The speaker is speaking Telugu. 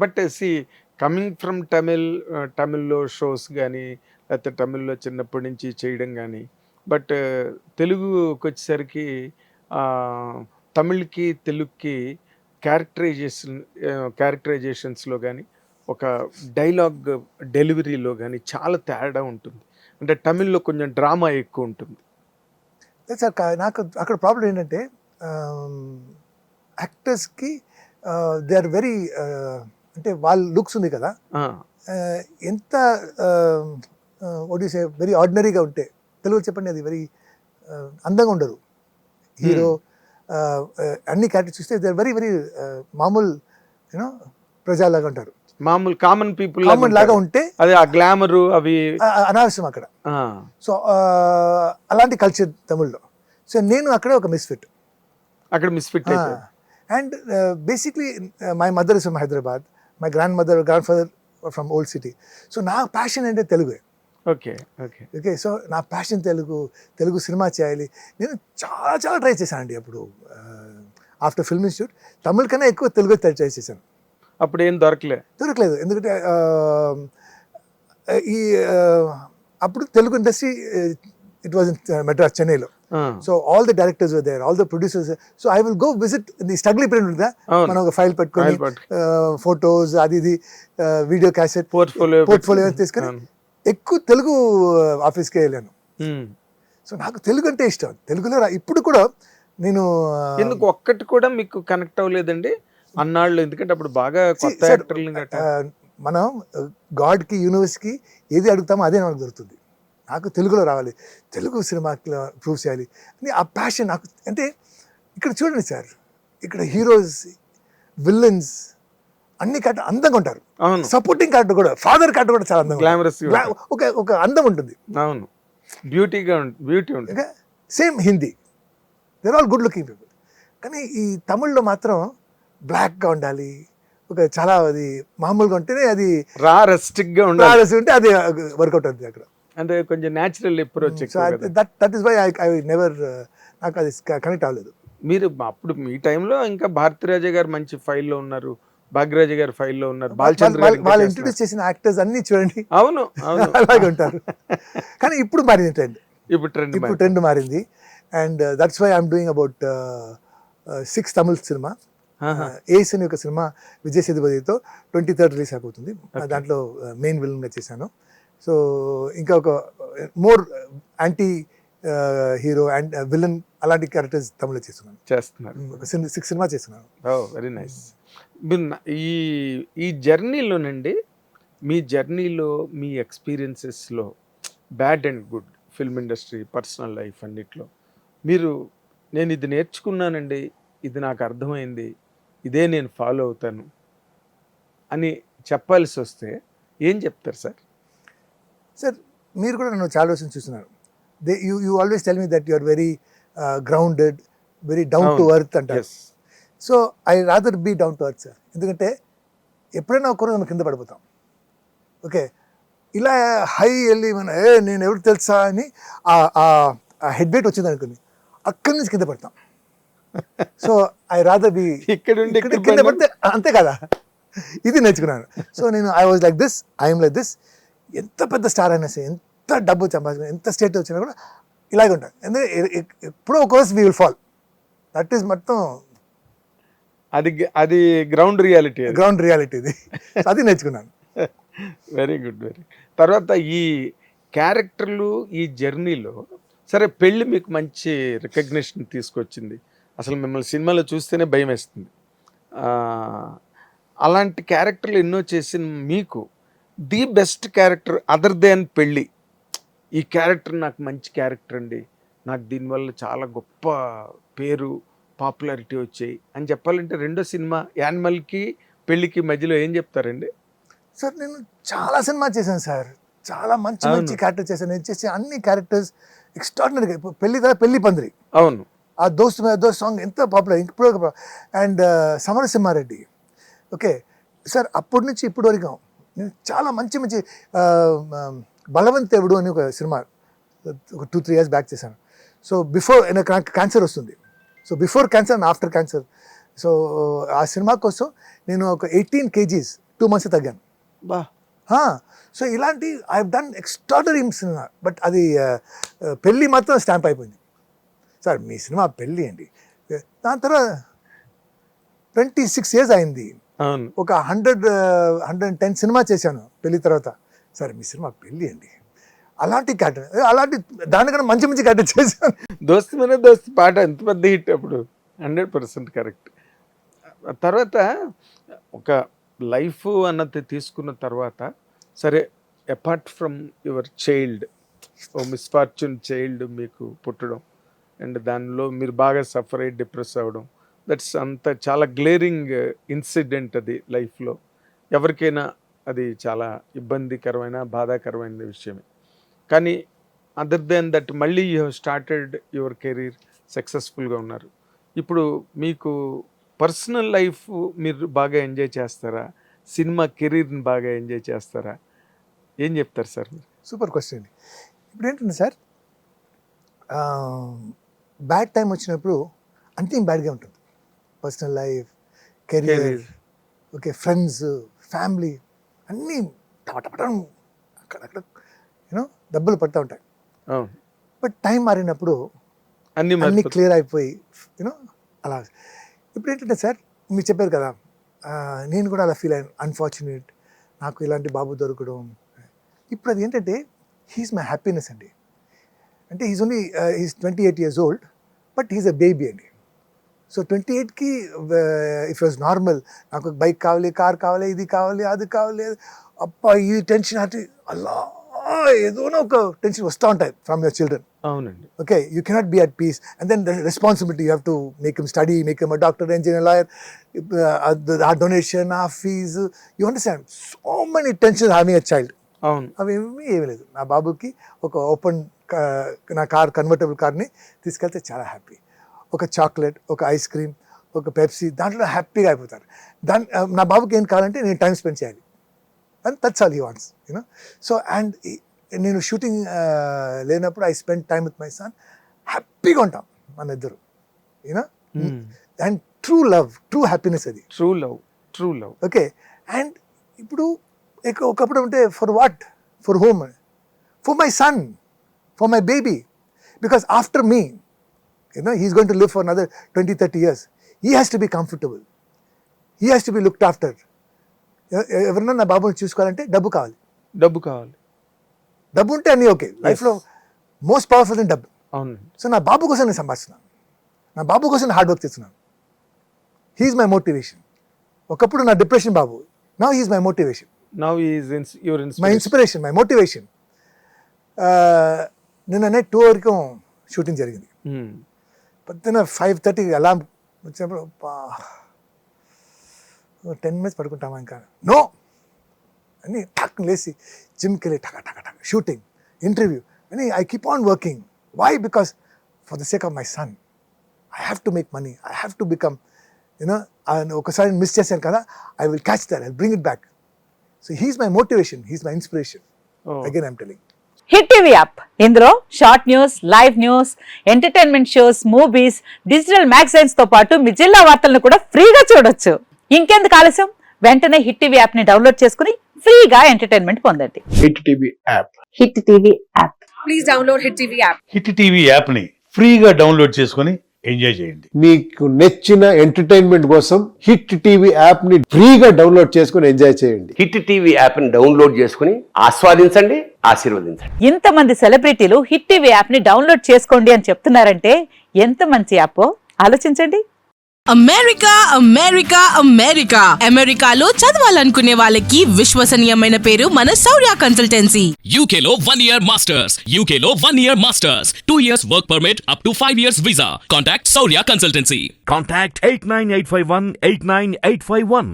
బట్ కమింగ్ ఫ్రమ్ తమిళ్‌లో షోస్ గానీ, లేకపోతే తమిళ్‌లో చిన్నప్పటి నుంచి చేయడం గానీ, బట్ తెలుగుకొచ్చేసరికి తమిళ్‌కి, తెలుగుకి క్యారెక్టరైజేషన్ క్యారెక్టరైజేషన్స్‌లో గానీ, ఒక డైలాగ్ డెలివరీలో గానీ చాలా తేడా ఉంటుంది. అంటే తమిళ్‌లో కొంచెం డ్రామా ఎక్కువుంటుంది. సార్ నాకు అక్కడ ప్రాబ్లం ఏంటంటే యాక్టర్స్కి దే ఆర్ వెరీ అంటే వాళ్ళ లుక్స్ ఉంది కదా, ఆ! ఎంత వాట్ యు సే వెరీ ఆర్డినరీగా ఉంటే, తెలుగులో చెప్పండి, అది వెరీ అందంగా ఉండరు. హీరో అన్ని క్యారెక్టర్స్ చూస్తే దే ఆర్ వెరీ వెరీ మామూలు యూనో ప్రజలాగా ఉంటారు, మామూలు కామన్ పీపుల్ కామన్ లాగా ఉంటే అదే ఆ గ్లామరు అవి అనవసరం అక్కడ. ఆ! సో అలాంటి కల్చర్ తమిళ్లో. సో నేను అక్కడ ఒక మిస్ఫిట్. అక్కడ మిస్‌ఫిట్ అయిపోయారు. And basically my mother is from Hyderabad, my grand father from old city. So నా ప్యాషన్ అంటే తెలుగే. ఓకే. ఓకే. ఓకే, సో నా ప్యాషన్ తెలుగు సినిమా చేయాలి. నేను చాలా చాలా ట్రై చేశాను అండి అప్పుడు. ఆఫ్టర్ ఫిల్మ్ ఇన్స్టిట్యూట్ తమిళ కన్నా ఎక్కువ తెలుగు ట్రై చేశాను. అప్పుడేం దొరకలేదు, ఎందుకంటే ఈ అప్పుడు Telugu industry it was in Madras, చెన్నైలో. ఆ! So all the directors were there, all the producers. So I will go visit the struggle period ఉంటుందా, అవును. మనం ఒక ఫైల్ పెట్టుకొని ఫొటోస్ అది ఇది వీడియో క్యాసెట్ పోర్ట్ఫోలియో తీసుకొని అవును. ఎక్కువ తెలుగు ఆఫీస్కి వెళ్ళాను. హ్మ్. సో నాకు తెలుగు అంటే ఇష్టం. తెలుగులో ఇప్పుడు కూడా నేను ఎందుకు ఒక్కటి కూడా మీకు కనెక్ట్ అవ్వలేదండి అన్నాళ్ళు? ఎందుకంటే అప్పుడు బాగా కొత్త యాక్టర్లు గట్రా. మనం గాడ్కి యూనివర్స్కి ఏది అడుగుతామో అదే మనకు దొరుకుతుంది. నాకు తెలుగులో రావాలి, తెలుగు సినిమాలో ప్రూవ్ చేయాలి అని ఆ ప్యాషన్ నాకు. అంటే ఇక్కడ చూడండి సార్, ఇక్కడ హీరోస్, విలన్స్ అన్ని క్యారెక్టర్ అందంగా ఉంటారు. అవును. సపోర్టింగ్ క్యారెక్టర్ కూడా, ఫాదర్ క్యారెక్టర్ కూడా చాలా అందంగా, గ్లామరస్ ఒక అందం ఉంటుంది. అవును. బ్యూటీ ఉంటుంది. ఇంకా same Hindi, they're all good looking people. కానీ ఈ తమిళ్లో మాత్రం బ్లాక్గా ఉండాలి, ఒక చాలా అది మామూలుగా ఉంటేనే అది రెస్ట్రిక్ట్ గా ఉండాలి. ఉంటే అది వర్కౌట్ అవుతుంది అక్కడ. అంటే కొంచెం natural approach. That is why I never, నాకు అది కనెక్ట్ అవ్వలేదు. మీరు అప్పుడు మీ టైంలో ఇంకా భారతిరాజా గారు మంచి ఫైల్లో ఉన్నారు, భాగ్యరాజా గారు ఫైల్లో ఉన్నారు, బాలచంద్ర గారు వాళ్ళు ఇంట్రొడ్యూస్ చేసిన యాక్టర్స్ అన్ని చూడండి అవును. అవును. అలాగే ఉంటారు. కానీ ఇప్పుడు మారింది ట్రెండ్, ఇప్పుడు ట్రెండ్ మారింది. And that's why I'm doing about 6 Tamil cinema. Ace అనే ఒక సినిమా విజయ్ సేతుపతితో 23rd రిలీజ్ అయిపోతుంది. దాంట్లో మెయిన్ విలన్గా చేశాను. సో ఇంకా ఒక more anti hero and villain అలాంటి క్యారెక్టర్స్ తమిళలో చేస్తున్నారు. 6 సినిమా చేస్తున్నాను. Very nice. ఈ జర్నీలోనండి, మీ జర్నీలో మీ ఎక్స్పీరియన్సెస్లో bad and good, film industry, personal life అన్నిట్లో మీరు నేను ఇది నేర్చుకున్నానండి, ఇది నాకు అర్థమైంది, ఇదే నేను ఫాలో అవుతాను అని చెప్పాల్సి వస్తే ఏం చెప్తారు సార్? సార్ మీరు కూడా నన్ను చాలా రోజులు చూస్తున్నారు. You always tell me that you are very grounded, very down to earth అంటారు. So I rather be down to earth sir. ఎందుకంటే ఎప్పుడైనా ఒకరు మనం కింద పడిపోతాం. ఓకే, ఇలా హై వెళ్ళి మనం నేను ఎవరికి తెలుసా అని ఆ హెడ్ వెయిట్ వచ్చింది అనుకుని అక్కడి నుంచి కింద పడతాం. సో ఐ రాదర్ బి కింద పడితే అంతే కదా, ఇది నేర్చుకున్నాను. సో నేను I was like this, I'm like this. ఎంత పెద్ద స్టార్ అయినా సరే, ఎంత డబ్బు సంపాదించిన, ఎంత స్టేట్ వచ్చినా కూడా ఇలాగే ఉంటాను. ఎందుకంటే ఎప్పుడో ఒక రోజు we will fall. That is మొత్తం అది గ్రౌండ్ రియాలిటీ ఇది. అది నేర్చుకున్నాను. Very good. తర్వాత ఈ క్యారెక్టర్లు, ఈ జర్నీలో సరే పెళ్ళి మీకు మంచి రికగ్నిషన్ తీసుకొచ్చింది, అసలు మిమ్మల్ని సినిమాలో చూస్తేనే భయం వేస్తుంది. అలాంటి క్యారెక్టర్లు ఎన్నో చేసిన మీకు the best character other than పెళ్ళి, ఈ క్యారెక్టర్ నాకు మంచి క్యారెక్టర్ అండి, నాకు దీనివల్ల చాలా గొప్ప పేరు, పాపులారిటీ వచ్చాయి అని చెప్పాలంటే రెండో సినిమా యానిమల్కి పెళ్ళికి మధ్యలో ఏం చెప్తారండి? సార్ నేను చాలా సినిమా చేశాను సార్, చాలా మంచి మంచి క్యారెక్టర్ చేశాను. నేను చేసే అన్ని క్యారెక్టర్స్ ఎక్స్ట్రాడినరీగా. పెళ్లి పందిరి, అవును, ఆ దోస్త్ మీద దోస్త్ సాంగ్ ఎంత పాపులర్ ఇప్పుడు. అండ్ సమరసింహారెడ్డి. ఓకే సార్, అప్పటి నుంచి ఇప్పటి వరకు నేను చాలా మంచి మంచి బలవంతేవుడు అని ఒక సినిమా ఒక 2-3 years బ్యాక్ చేశాను. సో బిఫోర్ నాకు క్యాన్సర్ వస్తుంది. So before cancer and after cancer. So ఆ సినిమా కోసం నేను ఒక 18 kgs 2 months తగ్గాను. బా సో ఇలాంటి I have done extraordinary cinema. But అది పెళ్ళి మాత్రం స్టాంప్ అయిపోయింది. సార్ మీ సినిమా పెళ్ళి అండి, దాని తర్వాత 26 years అయింది. అవును. ఒక 110 సినిమా చేశాను పెళ్లి తర్వాత. సార్ మీ సినిమా పెళ్ళి అండి, అలాంటి క్యారెక్టర్, అలాంటి దానికన్నా మంచి మంచి క్యారెక్టర్ చేశాను. దోస్త్ మేనే దోస్త్ పాట ఎంత పెద్ద హిట్ అప్పుడు, 100% కరెక్ట్. తర్వాత ఒక లైఫ్ అన్నది తీసుకున్న తర్వాత సరే, apart from your child, or misfortune child మీకు పుట్టడం అండ్ దానిలో మీరు బాగా సఫర్ అయ్యి డిప్రెస్ అవ్వడం, దట్స్ అంత చాలా గ్లేరింగ్ ఇన్సిడెంట్ అది లైఫ్లో. ఎవరికైనా అది చాలా ఇబ్బందికరమైన బాధాకరమైన విషయమే. కానీ అదర్ దెన్ దట్ మళ్ళీ you have started your career, సక్సెస్ఫుల్గా ఉన్నారు. ఇప్పుడు మీకు పర్సనల్ లైఫ్ మీరు బాగా ఎంజాయ్ చేస్తారా, సినిమా కెరీర్ని బాగా ఎంజాయ్ చేస్తారా, ఏం చెప్తారు సార్ మీరు? సూపర్ క్వశ్చన్ అండి. ఇప్పుడు ఏంటంటే సార్, బ్యాడ్ టైం వచ్చినప్పుడు అంతే బ్యాడ్గా ఉంటుంది. Personal life, career, okay, friends, family అన్నీ టపటపటం అక్కడక్కడ యూనో దెబ్బలు పడుతూ ఉంటాయి. బట్ టైం మారినప్పుడు అన్నీ క్లియర్ అయిపోయి యూనో అలా. ఇప్పుడు ఏంటంటే సార్, మీరు చెప్పారు కదా, నేను కూడా అలా ఫీల్ అయ్యాను, అన్ఫార్చునేట్ నాకు ఇలాంటి బాబు దొరకడం. ఇప్పుడు అది ఏంటంటే హీఈస్ మై హ్యాపీనెస్ అండి. అంటే he's 28 years old, but he's a baby అండి. సో 28కి ఇఫ్ వాజ్ నార్మల్, నాకు బైక్ కావాలి, కార్ కావాలి, ఇది కావాలి, అది కావాలి, అప్ప ఈ టెన్షన్ అది అలా ఏదోనో ఒక టెన్షన్ వస్తూ ఉంటాయి ఫ్రమ్ యువర్ చిల్డ్రన్. అవునండి. Okay, you cannot be at peace. And then the responsibility you have to make him study, make him a doctor, engineer, lawyer, ఆ డొనేషన్, ఆ fee, you understand so many tensions having a child. అవును. అవి ఏమీ లేదు. నా బాబుకి ఒక ఓపెన్ నా కార్, కన్వర్టబుల్ కార్ని తీసుకెళ్తే చాలా హ్యాపీ. ఒక చాక్లెట్, ఒక ఐస్ క్రీమ్, ఒక పెప్సీ, దాంట్లో హ్యాపీగా అయిపోతారు. నా బాబుకి ఏం కావాలంటే నేను టైం స్పెండ్ చేయాలి, and that's all he wants you know. So and నేను షూటింగ్ లేనప్పుడు I spend time with my son, హ్యాపీగా ఉంటాం మన ఇద్దరు you know. And true love, true happiness అది. True love. ఓకే, అండ్ ఇప్పుడు ఒకప్పుడు ఉంటే for what, for home, for my son, for my baby, because after me he's going to live for another 20-30 years. He has to be comfortable, he has to be looked after. ఎవరన్నా నా బాబుని చూసుకోవాలంటే డబ్బు కావాలి. డబ్బు ఉంటే అన్నీ ఓకే. లైఫ్లో మోస్ట్ పవర్ఫుల్ థింగ్ డబ్బు. అవును. సో నా బాబు కోసం నేను సంపాదిస్తున్నాను, నా బాబు కోసం నేను హార్డ్ వర్క్ చేస్తున్నాను. He's my motivation. ఒకప్పుడు నా డిప్రెషన్ బాబు, now he's my motivation. My inspiration, my motivation. నిన్ననే 2 వరకు షూటింగ్ జరిగింది. పొద్దున్న 5:30 అలాం వచ్చినప్పుడు 10 minutes పడుకుంటామా ఇంకా, నో అని టక్ లేసి జిమ్కి వెళ్ళి టక టక టక షూటింగ్, ఇంటర్వ్యూ అని I keep on working. Why? Because for the sake of my son I have to make money, I have to become you know. ఒకసారి మిస్ చేశాను కదా, I will catch that, I bring it back. So he's my motivation, he's my inspiration. Again I'm telling. Hit TV app, ఇందులో short news, live news, entertainment shows, movies, digital magazines తో పాటు మీ జిల్లా వార్తలను కూడా ఫ్రీగా చూడొచ్చు. ఇంకెందుకు ఆలస్యం, వెంటనే హిట్ టీవీ యాప్ ని డౌన్లోడ్ చేసుకుని ఫ్రీగా ఎంటర్టైన్మెంట్ పొందండి. Hit TV app. Hit TV app. Please download hit TV app. Hit TV app ని ఫ్రీగా డౌన్లోడ్ చేసుకుని ఎంజాయ్ చేయండి. మీకు నచ్చిన ఎంటర్టైన్మెంట్ కోసం హిట్ టీవీ యాప్ ని ఫ్రీగా డౌన్లోడ్ చేసుకుని ఎంజాయ్ చేయండి. హిట్ టీవీ యాప్ ని డౌన్లోడ్ చేసుకుని ఆస్వాదించండి, ఆశీర్వదించండి. ఇంతమంది సెలబ్రిటీలు హిట్ టీవీ యాప్ ని డౌన్లోడ్ చేసుకోండి అని చెప్తున్నారంటే ఎంత మంచి యాప్ ఆలోచించండి. అమెరికా అమెరికా అమెరికా అమెరికాలో చదవాలనుకునే వాళ్ళకి విశ్వసనీయమైన పేరు మన శౌర్య కన్సల్టెన్సీ. UK లో 1 year masters, UK లో 1 year masters, 2 years work permit up to 5 years visa. Contact Saurya Consultancy. Contact 89851 89851.